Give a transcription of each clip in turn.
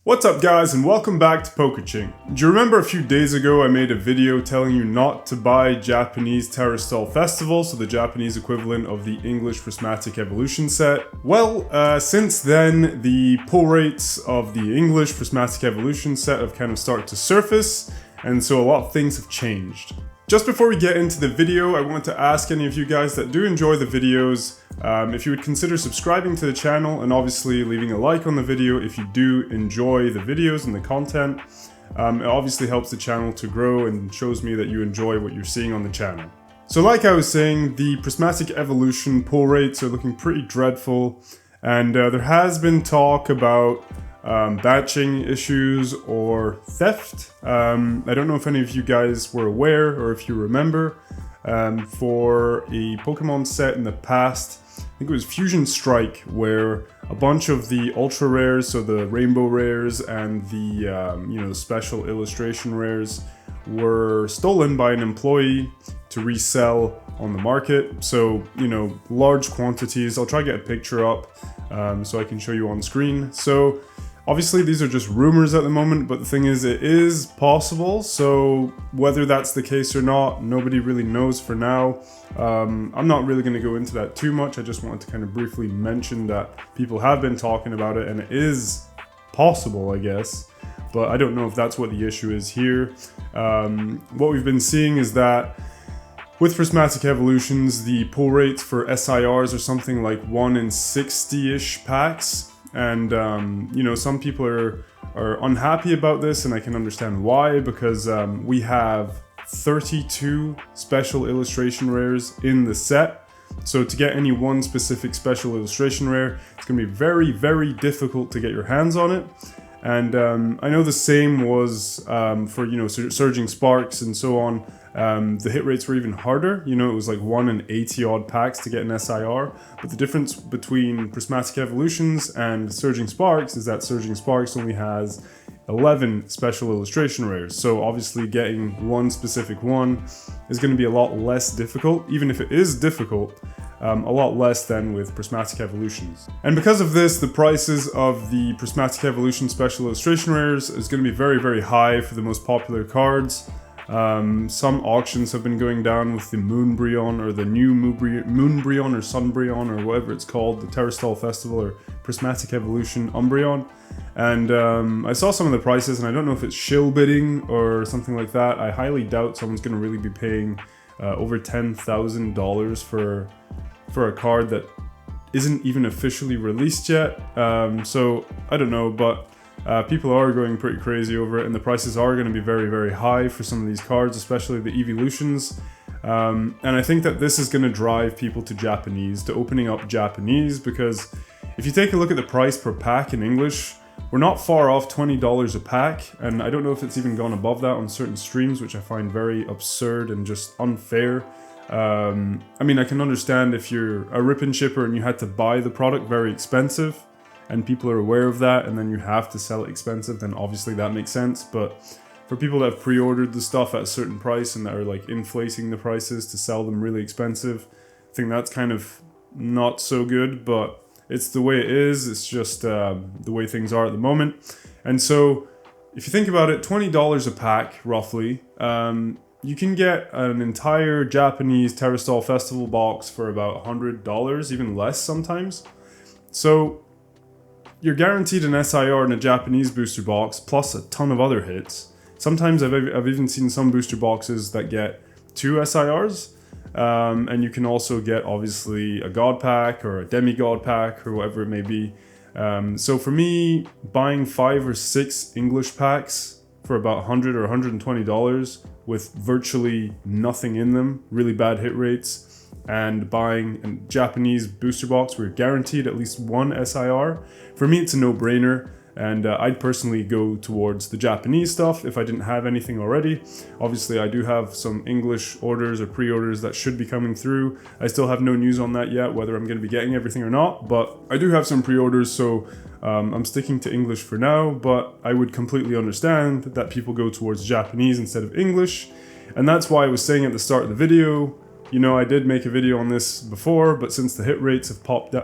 What's up guys and welcome back to Pokeaching. Do you remember a few days ago I made a video telling you not to buy Japanese Terastal Festival, so the Japanese equivalent of the English Prismatic Evolution set? Well, since then the pull rates of the English Prismatic Evolution set have kind of started to surface, and so a lot of things have changed. Just before we get into the video, I want to ask any of you guys that do enjoy the videos if you would consider subscribing to the channel and obviously leaving a like on the video if you do enjoy the videos and the content. It obviously helps the channel to grow and shows me that you enjoy what you're seeing on the channel. So like I was saying, the Prismatic Evolution pull rates are looking pretty dreadful, and there has been talk about batching issues or theft. I don't know if any of you guys were aware or if you remember, for a Pokemon set in the past, I think it was Fusion Strike, where a bunch of the ultra rares, so the rainbow rares and the special illustration rares, were stolen by an employee to resell on the market. So, large quantities. I'll try to get a picture up so I can show you on screen. So obviously these are just rumors at the moment, but the thing is, it is possible, so whether that's the case or not, nobody really knows for now. I'm not really going to go into that too much. I just wanted to kind of briefly mention that people have been talking about it, and it is possible, I guess, but I don't know if that's what the issue is here. What we've been seeing is that with Prismatic Evolutions, the pull rates for SIRs are something like 1 in 60-ish packs. And, some people are unhappy about this, and I can understand why, because we have 32 special illustration rares in the set. So to get any one specific special illustration rare, it's going to be very, very difficult to get your hands on it. And I know the same was for, Surging Sparks and so on. The hit rates were even harder. It was like 1 in 80 odd packs to get an SIR. But the difference between Prismatic Evolutions and Surging Sparks is that Surging Sparks only has 11 special illustration rares. So obviously getting one specific one is going to be a lot less difficult, even if it is difficult. A lot less than with Prismatic Evolutions. And because of this, the prices of the Prismatic Evolution Special Illustration Rares is going to be very, very high for the most popular cards. Some auctions have been going down with the Moonbryon, or the new Moonbryon or Sunbryon, or whatever it's called, the Terastal Festival or Prismatic Evolution Umbreon. And I saw some of the prices, and I don't know if it's shill bidding or something like that. I highly doubt someone's going to really be paying over $10,000 for a card that isn't even officially released yet. So I don't know, but people are going pretty crazy over it, and the prices are going to be very, very high for some of these cards, especially the Evolutions. And I think that this is going to drive people to opening up Japanese, because if you take a look at the price per pack in English, we're not far off $20 a pack, and I don't know if it's even gone above that on certain streams, which I find very absurd and just unfair. I can understand if you're a rip and shipper and you had to buy the product very expensive, and people are aware of that, and then you have to sell it expensive, then obviously that makes sense. But for people that have pre-ordered the stuff at a certain price and that are like inflating the prices to sell them really expensive, I think that's kind of not so good, but it's the way it is. It's just the way things are at the moment. And so if you think about it, $20 a pack, roughly, you can get an entire Japanese Terastal Festival box for about $100, even less sometimes. So you're guaranteed an SIR in a Japanese booster box, plus a ton of other hits. Sometimes I've even seen some booster boxes that get 2 SIRs, and you can also get, obviously, a God pack or a Demigod pack or whatever it may be. So for me, buying 5 or 6 English packs for about $100 or $120 with virtually nothing in them, really bad hit rates, and buying a Japanese booster box where you're guaranteed at least 1 SIR, for me it's a no-brainer. And I'd personally go towards the Japanese stuff if I didn't have anything already. Obviously, I do have some English orders or pre-orders that should be coming through. I still have no news on that yet, whether I'm going to be getting everything or not, but I do have some pre-orders, so I'm sticking to English for now, but I would completely understand that people go towards Japanese instead of English. And that's why I was saying at the start of the video, you know, I did make a video on this before, but since the hit rates have popped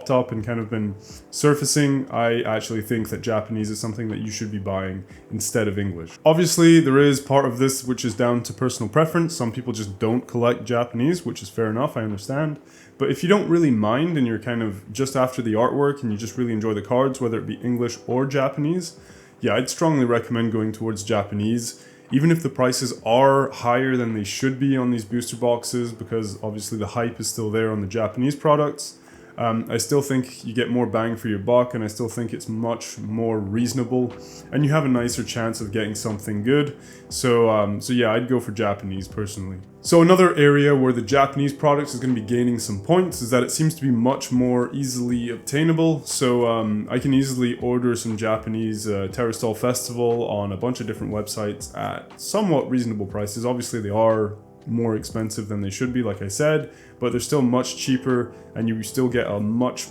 up and kind of been surfacing, I actually think that Japanese is something that you should be buying instead of English. Obviously, there is part of this which is down to personal preference. Some people just don't collect Japanese, which is fair enough, I understand. But if you don't really mind and you're kind of just after the artwork and you just really enjoy the cards, whether it be English or Japanese, yeah, I'd strongly recommend going towards Japanese. Even if the prices are higher than they should be on these booster boxes, because obviously the hype is still there on the Japanese products, I still think you get more bang for your buck, and I still think it's much more reasonable, and you have a nicer chance of getting something good. So yeah, I'd go for Japanese personally. So another area where the Japanese products is going to be gaining some points is that it seems to be much more easily obtainable. So I can easily order some Japanese Terastal Festival on a bunch of different websites at somewhat reasonable prices. Obviously they are more expensive than they should be, like I said, but they're still much cheaper, and you still get a much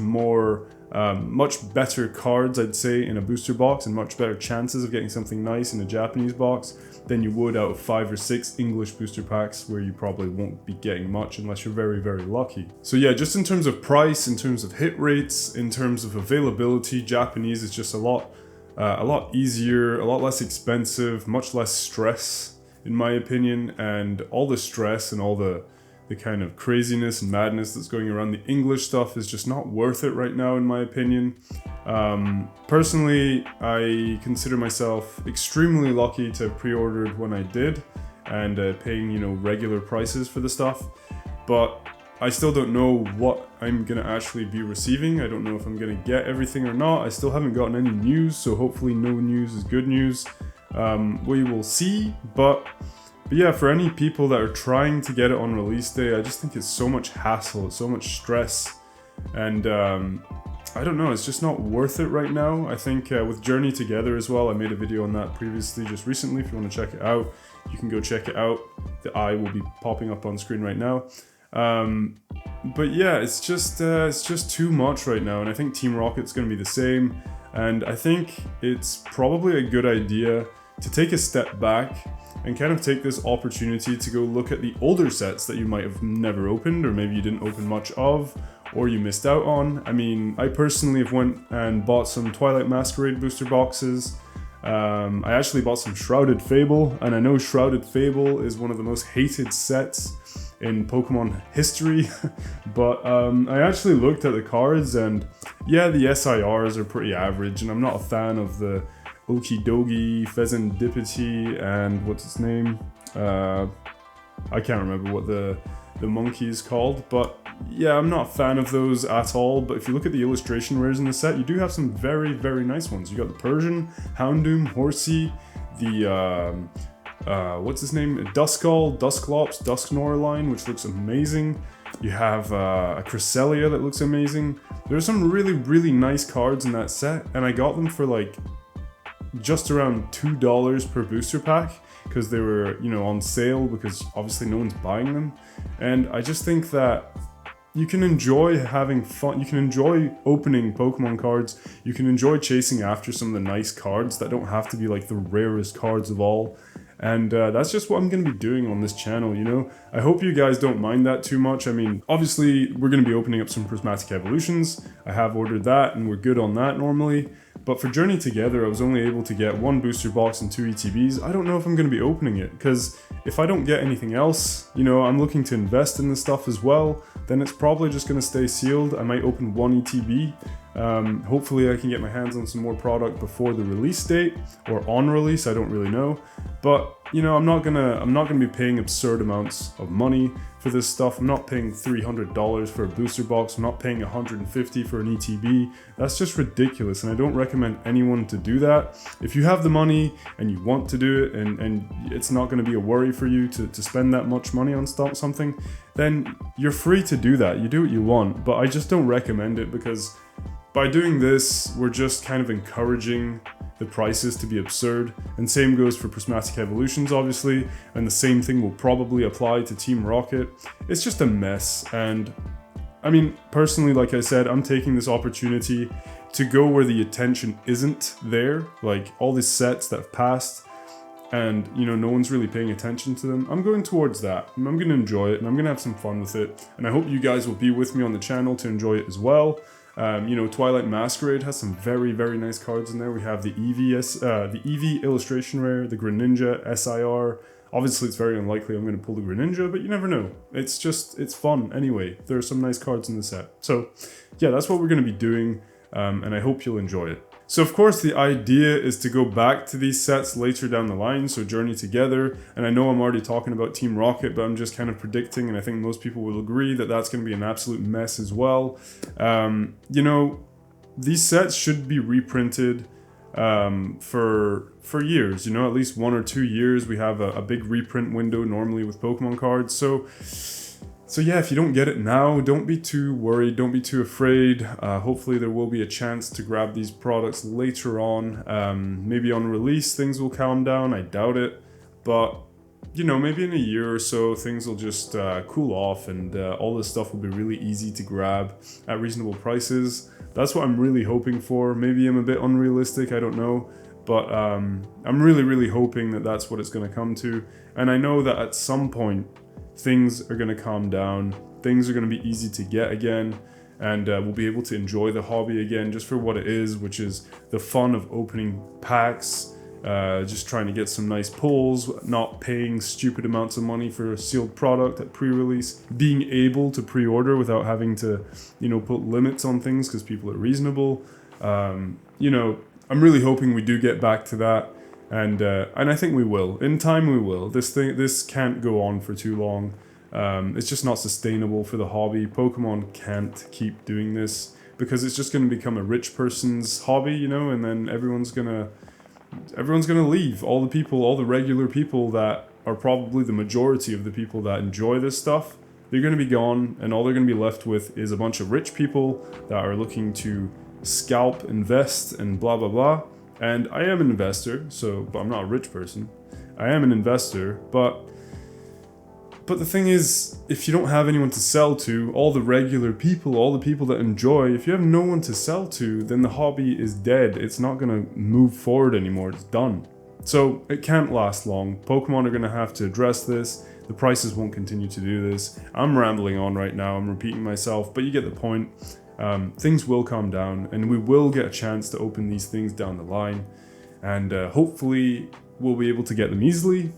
better cards, I'd say, in a booster box, and much better chances of getting something nice in a Japanese box than you would out of 5 or 6 English booster packs, where you probably won't be getting much unless you're very, very lucky. So yeah, just in terms of price, in terms of hit rates, in terms of availability, Japanese is just a lot easier, a lot less expensive, much less stress, in my opinion, and all the stress and all the kind of craziness and madness that's going around the English stuff is just not worth it right now, in my opinion. Personally, I consider myself extremely lucky to have pre-ordered when I did, and paying, you know, regular prices for the stuff, but I still don't know what I'm gonna actually be receiving. I don't know if I'm gonna get everything or not. I still haven't gotten any news, so hopefully no news is good news. We will see, but yeah, for any people that are trying to get it on release day, I just think it's so much hassle, it's so much stress, and I don't know, it's just not worth it right now. I think with Journey Together as well, I made a video on that previously, just recently. If you want to check it out, you can go check it out. The eye will be popping up on screen right now. But yeah, it's just too much right now, and I think Team Rocket's going to be the same. And I think it's probably a good idea to take a step back and kind of take this opportunity to go look at the older sets that you might have never opened, or maybe you didn't open much of, or you missed out on. I mean, I personally have went and bought some Twilight Masquerade booster boxes. I actually bought some Shrouded Fable, and I know Shrouded Fable is one of the most hated sets in Pokemon history, but I actually looked at the cards, and yeah, the SIRs are pretty average, and I'm not a fan of the Okidogi, Pheasantipity, and what's its name? I can't remember what the monkey is called, but yeah, I'm not a fan of those at all. But if you look at the illustration rares in the set, you do have some very, very nice ones. You got the Persian, Houndoom, Horsey, the what's his name? Duskull, Dusklops, Dusknoir, which looks amazing. You have a Cresselia that looks amazing. There's some really, really nice cards in that set, and I got them for like just around $2 per booster pack, because they were, you know, on sale, because obviously no one's buying them. And I just think that you can enjoy having fun, you can enjoy opening Pokemon cards, you can enjoy chasing after some of the nice cards that don't have to be like the rarest cards of all. And that's just what I'm going to be doing on this channel, you know? I hope you guys don't mind that too much. I mean, obviously, we're going to be opening up some Prismatic Evolutions. I have ordered that, and we're good on that normally. But for Journey Together, I was only able to get 1 booster box and 2 ETBs. I don't know if I'm going to be opening it, because if I don't get anything else, you know, I'm looking to invest in this stuff as well, then it's probably just going to stay sealed. I might open 1 ETB. Hopefully I can get my hands on some more product before the release date, or on release, I don't really know. But, you know, I'm not gonna be paying absurd amounts of money for this stuff. I'm not paying $300 for a booster box. I'm not paying $150 for an ETB. That's just ridiculous, and I don't recommend anyone to do that. If you have the money and you want to do it, and it's not going to be a worry for you to spend that much money on something, then you're free to do that. You do what you want, but I just don't recommend it, because by doing this, we're just kind of encouraging the prices to be absurd. And same goes for Prismatic Evolutions, obviously, and the same thing will probably apply to Team Rocket. It's just a mess, and I mean, personally, like I said, I'm taking this opportunity to go where the attention isn't there, like all these sets that have passed, and you know, no one's really paying attention to them, I'm going towards that, and I'm going to enjoy it, and I'm going to have some fun with it, and I hope you guys will be with me on the channel to enjoy it as well. You know, Twilight Masquerade has some very, very nice cards in there. We have the Eevee Illustration Rare, the Greninja SIR. Obviously, it's very unlikely I'm going to pull the Greninja, but you never know. It's fun anyway. There are some nice cards in the set. So, yeah, that's what we're going to be doing, and I hope you'll enjoy it. So, of course, the idea is to go back to these sets later down the line, so Journey Together, and I know I'm already talking about Team Rocket, but I'm just kind of predicting, and I think most people will agree that that's going to be an absolute mess as well. You know, these sets should be reprinted for years, you know, at least 1 or 2 years. We have a big reprint window normally with Pokemon cards, so yeah, if you don't get it now, don't be too worried, don't be too afraid. Hopefully there will be a chance to grab these products later on. Maybe on release things will calm down, I doubt it, but you know, maybe in a year or so things will just cool off, and all this stuff will be really easy to grab at reasonable prices. That's what I'm really hoping for. Maybe I'm a bit unrealistic, I don't know, but I'm really hoping that that's what it's going to come to. And I know that at some point things are going to calm down, things are going to be easy to get again, and we'll be able to enjoy the hobby again just for what it is, which is the fun of opening packs, just trying to get some nice pulls, not paying stupid amounts of money for a sealed product at pre-release, being able to pre-order without having to, you know, put limits on things because people are reasonable. You know, I'm really hoping we do get back to that. And I think we will. In time we will. This can't go on for too long. It's just not sustainable for the hobby. Pokemon can't keep doing this because it's just going to become a rich person's hobby, you know, and then everyone's gonna leave. All the regular people that are probably the majority of the people that enjoy this stuff, they're going to be gone, and all they're going to be left with is a bunch of rich people that are looking to scalp, invest, and blah blah blah. And I am an investor, but I'm not a rich person. I am an investor, but the thing is, if you don't have anyone to sell to, all the regular people, all the people that enjoy, if you have no one to sell to, then the hobby is dead. It's not going to move forward anymore. It's done. So it can't last long. Pokemon are going to have to address this. The prices won't continue to do this. I'm rambling on right now. I'm repeating myself, but you get the point. Things will calm down, and we will get a chance to open these things down the line, and hopefully we'll be able to get them easily.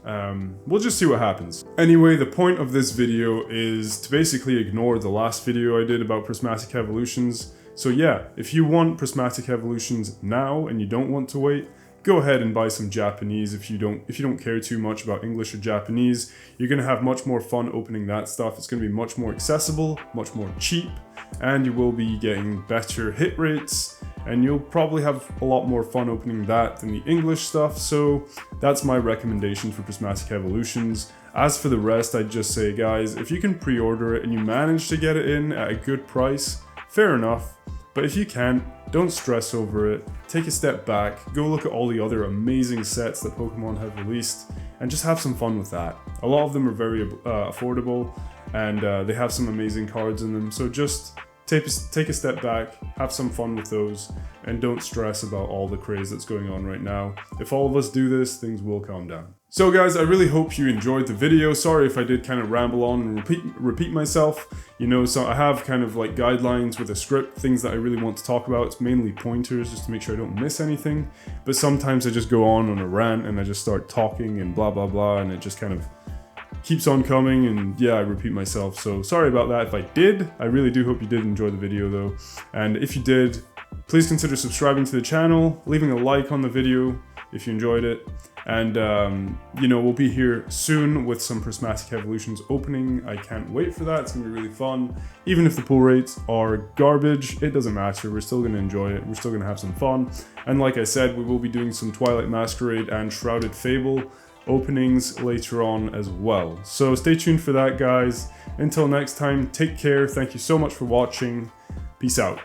We'll just see what happens. Anyway, the point of this video is to basically ignore the last video I did about Prismatic Evolutions. So yeah, if you want Prismatic Evolutions now and you don't want to wait, go ahead and buy some Japanese. If you don't care too much about English or Japanese, you're going to have much more fun opening that stuff. It's going to be much more accessible, much more cheap, and you will be getting better hit rates, and you'll probably have a lot more fun opening that than the English stuff. So that's my recommendation for Prismatic Evolutions. As for the rest, I'd just say, guys, if you can pre-order it and you manage to get it in at a good price, fair enough. But if you can't, don't stress over it. Take a step back, go look at all the other amazing sets that Pokemon have released, and just have some fun with that. A lot of them are very affordable, and they have some amazing cards in them. So just take a step back, have some fun with those, and don't stress about all the craze that's going on right now. If all of us do this, things will calm down. So guys, I really hope you enjoyed the video. Sorry if I did kind of ramble on and repeat myself. You know, so I have kind of like guidelines with a script, things that I really want to talk about. It's mainly pointers just to make sure I don't miss anything. But sometimes I just go on a rant and I just start talking and blah blah blah, and it just kind of keeps on coming, and yeah, I repeat myself. So sorry about that if I did. I really do hope you did enjoy the video though. And if you did, please consider subscribing to the channel, leaving a like on the video if you enjoyed it. And, you know, we'll be here soon with some Prismatic Evolutions opening. I can't wait for that. It's going to be really fun. Even if the pull rates are garbage, it doesn't matter. We're still going to enjoy it. We're still going to have some fun. And like I said, we will be doing some Twilight Masquerade and Shrouded Fable openings later on as well. So stay tuned for that, guys. Until next time, take care. Thank you so much for watching. Peace out.